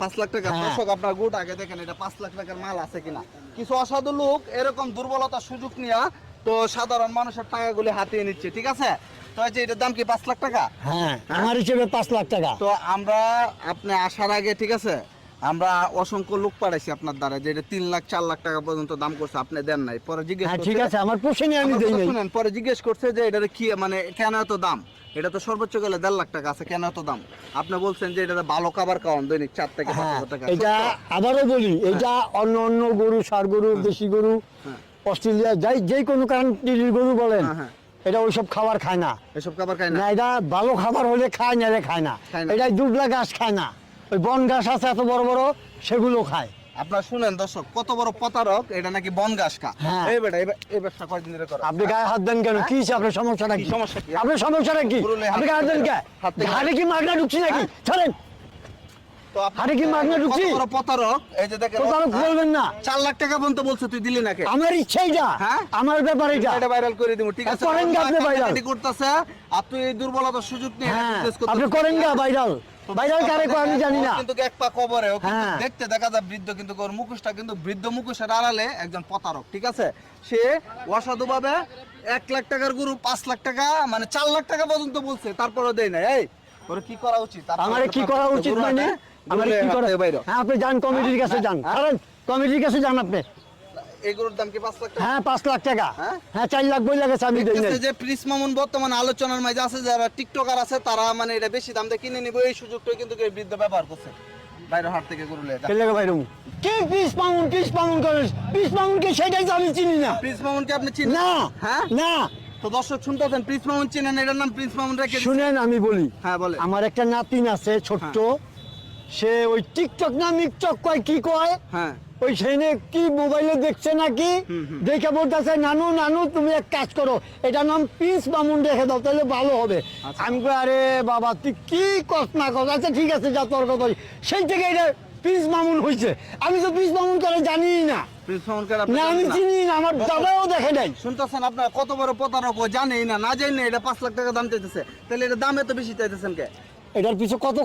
5 লাখ টাকা। দর্শক আপনার গুড আগে দেখেন এটা 5 লাখ টাকার মাল আছে কিনা। কিছু অসাধু লোক এরকম দুর্বলতার সুযোগ নিয়ে তো সাধারণ মানুষের টাকাগুলি হাতিয়ে নিচ্ছে, ঠিক আছে? তো এই যে এটার দাম কি 5 লাখ টাকা? হ্যাঁ, আমার হিসেবে 5 লাখ টাকা। তো আমরা আপনি আসার আগে, ঠিক আছে, আমরা অসংখ্য লোক পাঠাইছি আপনার দ্বারা যে এটা 3 লাখ 4 লাখ টাকা পর্যন্ত দাম করছে, আপনি দেন নাই। পরে জিজ্ঞেস হ্যাঁ, করছে, ঠিক আছে, আমার পোষণে আমি দেই নাই। শুনেন, পরে জিজ্ঞেস করছে যে এটার কি মানে কেন এত দাম, এটা তো সর্বোচ্চ গেলে 1.5 লাখ টাকা আছে, কেন এত দাম? আপনি বলছেন যে এটা ভালো খাবার খাওয়ান দৈনিক 4 থেকে 5 হাজার টাকা। এটা আবারও বলি, এটা অন্য অন্য গরু, ষাঁড় গরু, দেশি গরু, অস্ট্রেলিয়া যে কোনো কান্ট্রির গরু বলেন, এটা ওইসব খাবার খায় না। এসব খাবার খায় না। এটা ভালো খাবার হলে খায় না, খায় না। এটা দুবলা ঘাস খায় না, ওই বন ঘাস আছে এত বড় বড়, সেগুলো খায়। আপনার শুনেন দর্শক, কত বড় প্রতারক, এটা নাকি বন ঘাস খা। এই বেটা এই ব্যবসা কয়দিন ধরে করো? আপনি গায়ে হাত দেন কেন? কি আপনার সমস্যাটা কি? সমস্যা কি? আপনার সমস্যাটা কি? আপনি গায়ে হাত দেন কে? হাড়ে কি মাগনা ঢুকছি নাকি? ছাড়েন। তো হাড়ে কি মাগনা ঢুকছি? কত বড় প্রতারক, এই যে দেখেন। প্রতারক বলবেন না। 4 লাখ টাকা পর্যন্ত বলছে, তুই দিলি নাকি? আমার ইচ্ছা এটা, আমার ব্যাপার এটা। এটা ভাইরাল করে দিব, ঠিক আছে? করেন গা আপনি ভাইরাল করতেছে, আর তুই এই দুর্বলতার সুযোগ নিয়ে বিজনেস করতেছিস। আপনি করেন গা ভাইরাল। ভাইরাল কারে কয় আমি জানি না। কিন্তু এক পা কবরে, দেখতে দেখা যায় বৃদ্ধ, কিন্তু ওর মুখোশটা কিন্তু বৃদ্ধ মুখোশের আড়ালে একজন প্রতারক, ঠিক আছে? সে অসাধুভাবে 1 লাখ টাকার গরু 5 লাখ টাকা মানে 4 লাখ টাকা পর্যন্ত বলছে, তারপরে দেয় না। এই ওর কি করা উচিত? আমার কি করা উচিত মানে? আমার কি করা? হ্যাঁ, আপনি যান কমিটির কাছে যান। কারণ কমিটির কাছে যান আপনি। এগুলোর দাম কি 5 লাখ টাকা? হ্যাঁ, 5 লাখ টাকা। হ্যাঁ, 4 লাখ বই লাগে আমি দেই না। যে প্রিন্স মামুন বর্তমানে আলোচনার মাঝে আছে, যারা টিকটকার আছে তারা মানে এটা বেশি দাম দিয়ে কিনে নিবে, এই সুযোগটা কিন্তু এই বৃদ্ধ ব্যবহার করছে। বাইরের হাট থেকে গরু লেগা কেলে বাইরে কি পিস মামুন করে? পিস মামুন কে? সেটাই তো আমি চিনি না। প্রিন্স মামুনকে আপনি চিনেন না? হ্যাঁ না। তো দর্শক শুনতেছেন, প্রিন্স মামুন চিনেন, এটার নাম প্রিন্স মামুন রেখে। শুনেন আমি বলি, হ্যাঁ বলে। আমার একটা নাতিন আছে ছোট্ট, সে ওই টিকটক না মিকটক কয়, কি কয়, হ্যাঁ ওই সেনে কি মোবাইলে দেখছে নাকি, দেখে বলতেছে নানু তুমি এক কাজ করো, এটা নাম পিস মামুন রেখে দাও, তাহলে ভালো হবে। আমি কই আরে বাবা তুই কি কষ্ট না কর, আচ্ছা ঠিক আছে যা তোর কথা। সেই থেকে এটা পিস মামুন হয়েছে। আমি তো পিস মামুন করে জানি না। প্রিন্স মামুনকে না, আমি চিনি না, আমার দাদাও দেখে নাই। শুনতেছেন আপনার কত বড় প্রতারক, ও জানেই না, না জানি না এটা 5 লাখ টাকা দাম চাইতেছে, তাহলে এটা দাম এত বেশি চাইতেছেন কে? এটার পিছনে কত